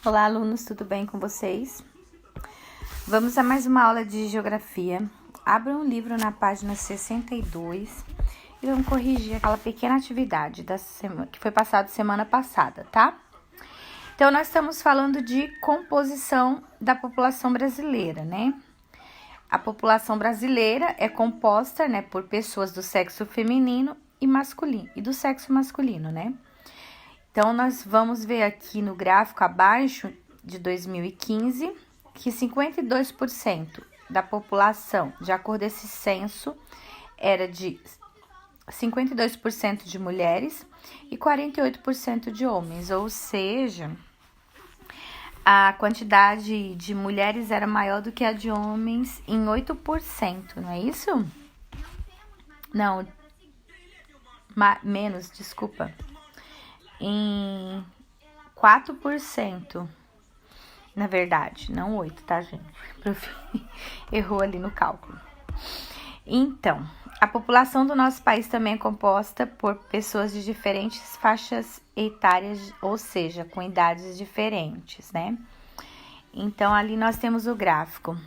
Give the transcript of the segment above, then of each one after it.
Olá, alunos, tudo bem com vocês? Vamos a mais uma aula de geografia. Abra um livro na página 62 e vamos corrigir aquela pequena atividade que foi passada semana passada, tá? Então, nós estamos falando de composição da população brasileira, né? A população brasileira é composta, né, por pessoas do sexo feminino e masculino, e do sexo masculino, né? Então, nós vamos ver aqui no gráfico abaixo de 2015 que 52% da população, de acordo com esse censo, era de 52% de mulheres e 48% de homens, ou seja, a quantidade de mulheres era maior do que a de homens em 8%, não é isso? Não, menos, desculpa. Em 4%, na verdade, não 8, tá, gente? Errou ali no cálculo. Então, a população do nosso país também é composta por pessoas de diferentes faixas etárias, ou seja, com idades diferentes, né? Então, ali nós temos o gráfico.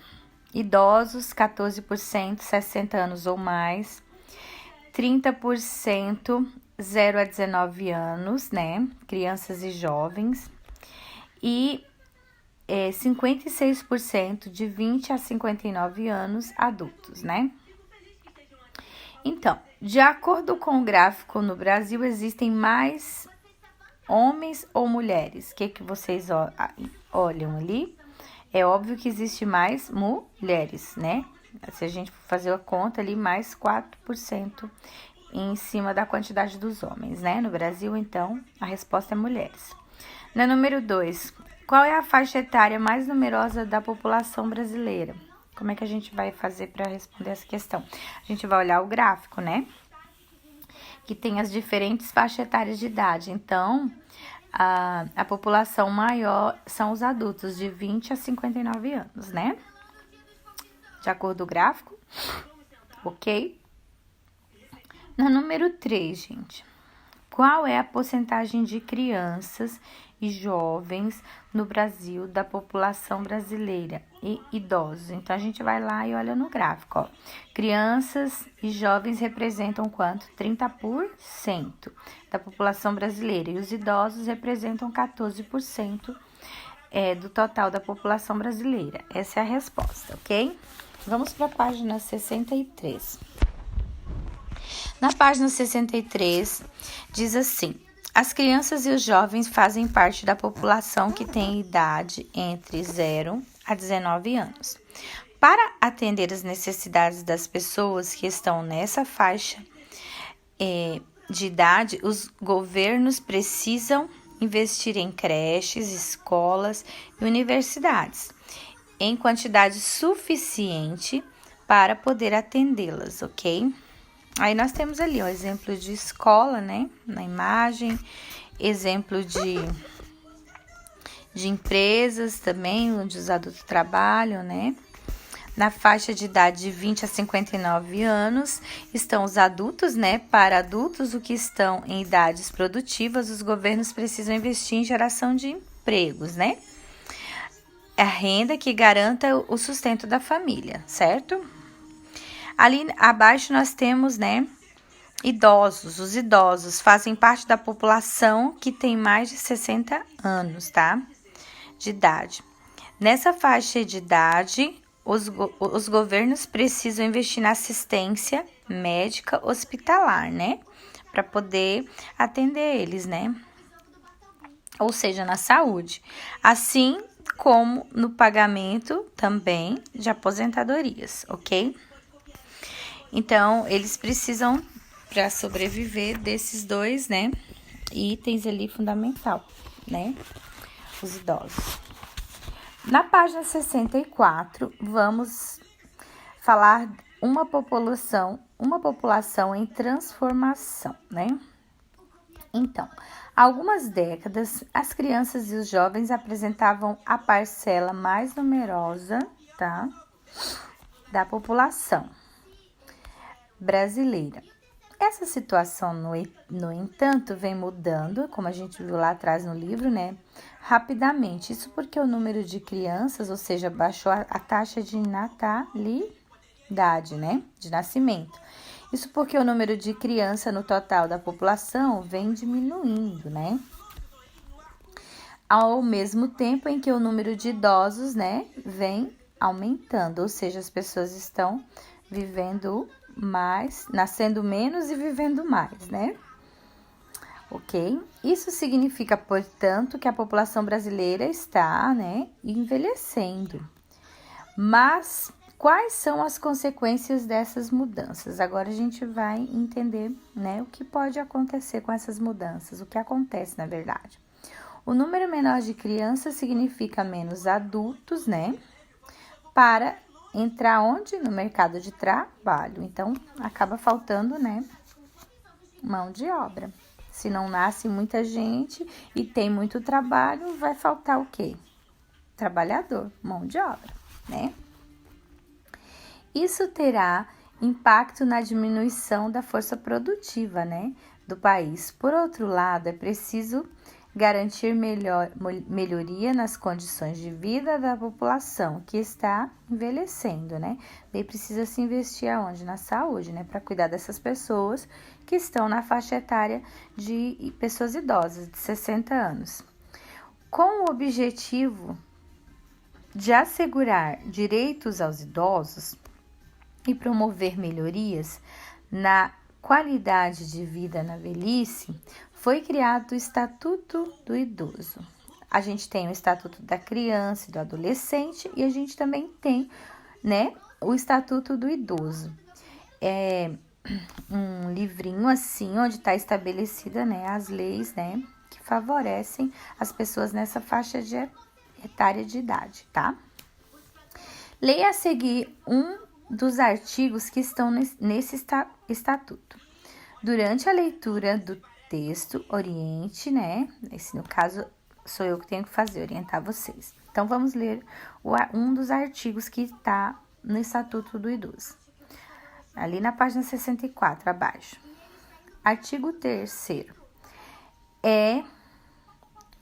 Idosos, 14%, 60 anos ou mais. 30%, 0 a 19 anos, né? Crianças e jovens. E 56% de 20 a 59 anos adultos, né? Então, de acordo com o gráfico, no Brasil existem mais homens ou mulheres? O que vocês olham ali? É óbvio que existe mais mulheres, né? Se a gente for fazer a conta ali, mais 4% em cima da quantidade dos homens, né? No Brasil, então, a resposta é mulheres. Na número 2, qual é a faixa etária mais numerosa da população brasileira? Como é que a gente vai fazer para responder essa questão? A gente vai olhar o gráfico, né? Que tem as diferentes faixas etárias de idade. Então, a população maior são os adultos de 20 a 59 anos, né? De acordo com o gráfico, ok? Na número 3, gente, qual é a porcentagem de crianças e jovens no Brasil da população brasileira e idosos? Então, a gente vai lá e olha no gráfico, ó. Crianças e jovens representam quanto? 30% da população brasileira e os idosos representam 14% do total da população brasileira. Essa é a resposta, ok? Vamos para a página 63. Na página 63, diz assim: as crianças e os jovens fazem parte da população que tem idade entre 0 a 19 anos. Para atender as necessidades das pessoas que estão nessa faixa de idade, os governos precisam investir em creches, escolas e universidades em quantidade suficiente para poder atendê-las, ok? Aí nós temos ali um exemplo de escola, né, na imagem, exemplo de empresas também, onde os adultos trabalham, né. Na faixa de idade de 20 a 59 anos estão os adultos, né. Para adultos, o que estão em idades produtivas, os governos precisam investir em geração de empregos, né. A renda que garanta o sustento da família, certo? Ali abaixo nós temos, né, idosos. Os idosos fazem parte da população que tem mais de 60 anos, tá? De idade. Nessa faixa de idade, os governos precisam investir na assistência médica hospitalar, né? Para poder atender eles, né? Ou seja, na saúde. Assim como no pagamento também de aposentadorias, ok? Então, eles precisam, para sobreviver, desses dois, né, itens ali fundamental, né, os idosos. Na página 64, vamos falar uma população em transformação, né? Então, há algumas décadas, as crianças e os jovens apresentavam a parcela mais numerosa, tá, da população brasileira. Essa situação, no entanto, vem mudando, como a gente viu lá atrás no livro, né? Rapidamente. Isso porque o número de crianças, ou seja, baixou a taxa de natalidade, né? De nascimento. Isso porque o número de crianças no total da população vem diminuindo, né? Ao mesmo tempo em que o número de idosos, né, vem aumentando, ou seja, as pessoas estão vivendo mais, nascendo menos e vivendo mais, né? Ok? Isso significa, portanto, que a população brasileira está, né, envelhecendo. Mas quais são as consequências dessas mudanças? Agora a gente vai entender, né, o que pode acontecer com essas mudanças, o que acontece na verdade. O número menor de crianças significa menos adultos, né, para entrar onde? No mercado de trabalho. Então, acaba faltando, né, mão de obra. Se não nasce muita gente e tem muito trabalho, vai faltar o quê? Trabalhador, mão de obra, né? Isso terá impacto na diminuição da força produtiva, né, do país. Por outro lado, é preciso garantir melhoria nas condições de vida da população que está envelhecendo, né? Daí precisa se investir aonde? Na saúde, né? Para cuidar dessas pessoas que estão na faixa etária de pessoas idosas, de 60 anos. Com o objetivo de assegurar direitos aos idosos e promover melhorias na qualidade de vida na velhice, foi criado o Estatuto do Idoso. A gente tem o Estatuto da Criança e do Adolescente e a gente também tem, né, o Estatuto do Idoso. É um livrinho assim, onde está estabelecida, né, as leis, né, que favorecem as pessoas nessa faixa etária de idade, tá? Leia a seguir dos artigos que estão nesse estatuto. Durante a leitura do texto, oriente, né? Esse, no caso, sou eu que tenho que fazer, orientar vocês. Então, vamos ler um dos artigos que está no Estatuto do Idoso. Ali na página 64, abaixo. Artigo 3º. É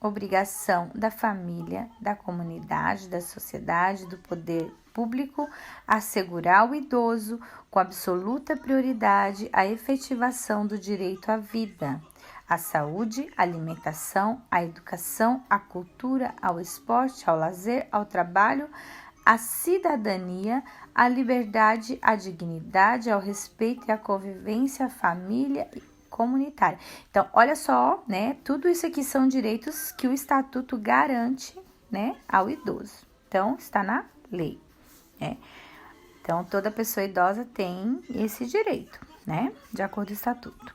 obrigação da família, da comunidade, da sociedade, do poder público assegurar ao idoso com absoluta prioridade a efetivação do direito à vida, à saúde, à alimentação, à educação, à cultura, ao esporte, ao lazer, ao trabalho, à cidadania, à liberdade, à dignidade, ao respeito e à convivência, à família comunitária. Então, olha só, né? Tudo isso aqui são direitos que o Estatuto garante, né, ao idoso. Então, está na lei, né? Então, toda pessoa idosa tem esse direito, né, de acordo com o Estatuto.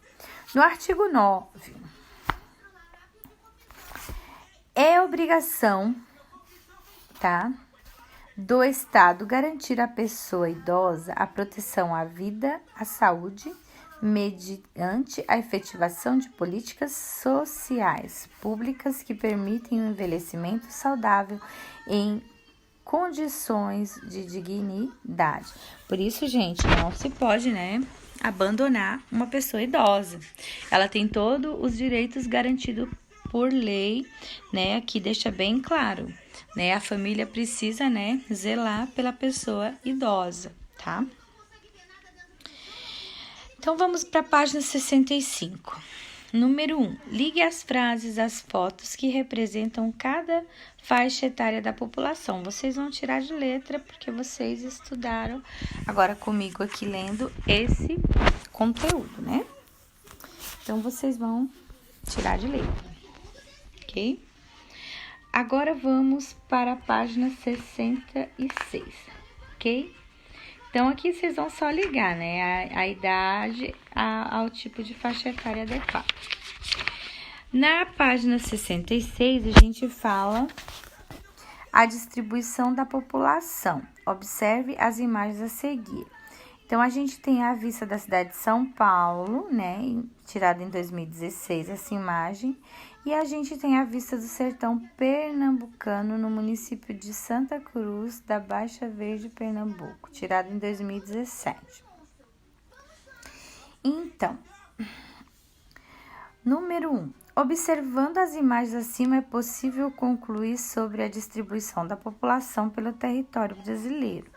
No artigo 9, é obrigação, tá, do Estado garantir à pessoa idosa a proteção à vida, à saúde, mediante a efetivação de políticas sociais públicas que permitem um envelhecimento saudável em condições de dignidade. Por isso, gente, não se pode, né, abandonar uma pessoa idosa. Ela tem todos os direitos garantidos por lei, né, aqui deixa bem claro, né, a família precisa, né, zelar pela pessoa idosa, tá? Então, vamos para a página 65. Número 1. Ligue as frases às fotos que representam cada faixa etária da população. Vocês vão tirar de letra, porque vocês estudaram agora comigo aqui lendo esse conteúdo, né? Então, vocês vão tirar de letra, ok? Agora, vamos para a página 66, ok? Então, aqui vocês vão só ligar, né, a idade ao tipo de faixa etária adequada. Na página 66, a gente fala a distribuição da população. Observe as imagens a seguir. Então, a gente tem a vista da cidade de São Paulo, né, tirada em 2016, essa imagem. E a gente tem a vista do sertão pernambucano no município de Santa Cruz da Baixa Verde, Pernambuco, tirado em 2017. Então, Número 1. Observando as imagens acima, é possível concluir sobre a distribuição da população pelo território brasileiro.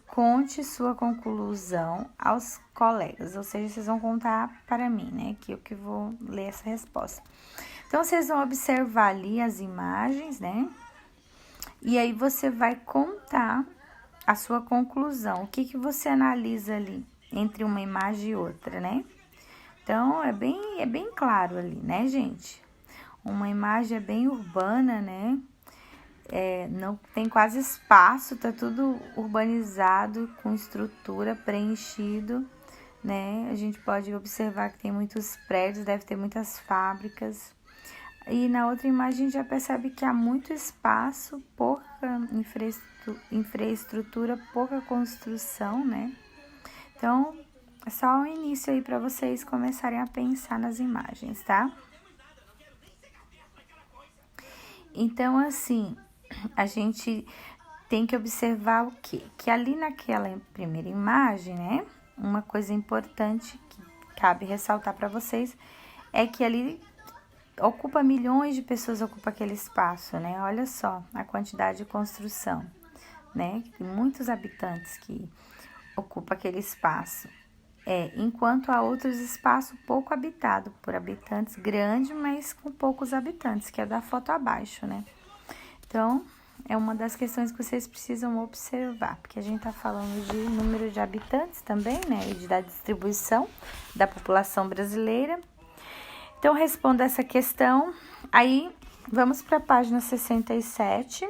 Conte sua conclusão aos colegas, ou seja, vocês vão contar para mim, né? Que eu que vou ler essa resposta. Então, vocês vão observar ali as imagens, né? E aí você vai contar a sua conclusão. O que você analisa ali entre uma imagem e outra, né? Então, é bem claro ali, né, gente? Uma imagem é bem urbana, né? Não tem quase espaço, tá tudo urbanizado, com estrutura, preenchido, né? A gente pode observar que tem muitos prédios, deve ter muitas fábricas. E na outra imagem a gente já percebe que há muito espaço, pouca infraestrutura, pouca construção, né? Então, é só um início aí para vocês começarem a pensar nas imagens, tá? Então, assim, a gente tem que observar o quê? Que ali naquela primeira imagem, né? Uma coisa importante que cabe ressaltar para vocês é que ali ocupa milhões de pessoas, ocupa aquele espaço, né? Olha só a quantidade de construção, né? Tem muitos habitantes que ocupam aquele espaço. Enquanto há outros espaços pouco habitados por habitantes, grande, mas com poucos habitantes, que é da foto abaixo, né? Então, é uma das questões que vocês precisam observar, porque a gente tá falando de número de habitantes também, né? E da distribuição da população brasileira. Então, responda essa questão. Aí, vamos para a página 67.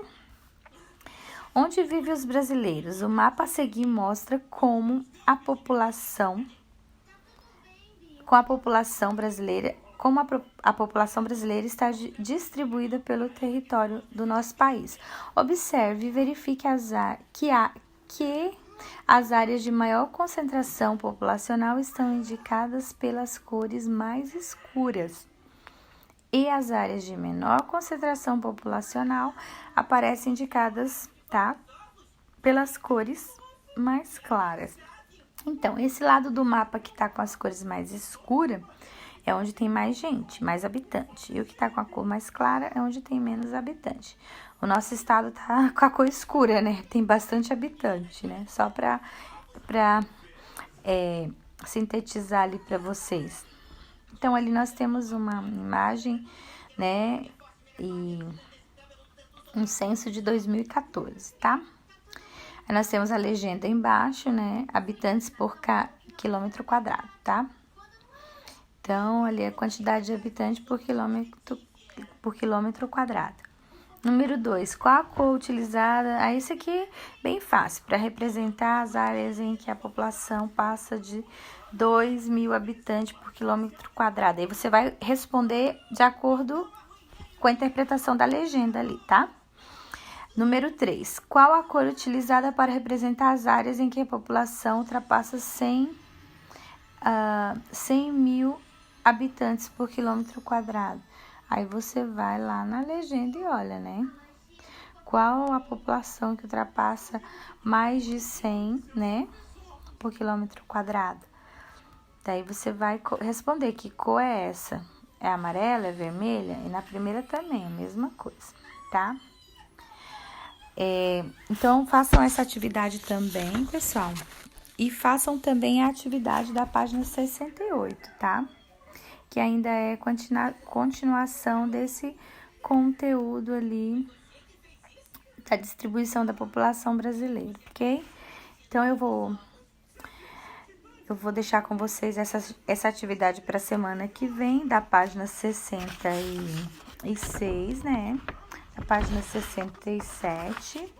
Onde vivem os brasileiros? O mapa a seguir mostra como a população brasileira está distribuída pelo território do nosso país. Observe e verifique que as áreas de maior concentração populacional estão indicadas pelas cores mais escuras e as áreas de menor concentração populacional aparecem indicadas, tá, pelas cores mais claras. Então, esse lado do mapa que tá com as cores mais escuras é onde tem mais gente, mais habitante. E o que tá com a cor mais clara é onde tem menos habitante. O nosso estado tá com a cor escura, né? Tem bastante habitante, né? Só pra sintetizar ali pra vocês. Então, ali nós temos uma imagem, né? E um censo de 2014, tá? Aí nós temos a legenda embaixo, né? Habitantes por quilômetro quadrado, tá? Então, ali a quantidade de habitantes por quilômetro quadrado. Número 2, qual a cor utilizada? Isso aqui é bem fácil, para representar as áreas em que a população passa de 2.000 habitantes por quilômetro quadrado. Aí você vai responder de acordo com a interpretação da legenda ali, tá? Número 3, qual a cor utilizada para representar as áreas em que a população ultrapassa 100.000 habitantes por quilômetro quadrado? Aí você vai lá na legenda e olha, né? Qual a população que ultrapassa mais de 100, né? Por quilômetro quadrado. Daí você vai responder que cor é essa? É amarela, é vermelha? E na primeira também, a mesma coisa, tá? Então, façam essa atividade também, pessoal. E façam também a atividade da página 68, tá? Que ainda é continuação desse conteúdo ali da distribuição da população brasileira, ok? Então, eu vou deixar com vocês essa atividade para a semana que vem, da página 66, né? Da página 67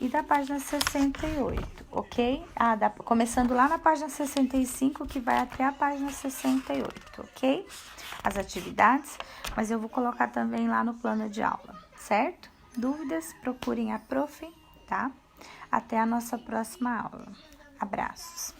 e da página 68, ok? Começando lá na página 65, que vai até a página 68, ok? As atividades, mas eu vou colocar também lá no plano de aula, certo? Dúvidas, procurem a prof, tá? Até a nossa próxima aula. Abraços!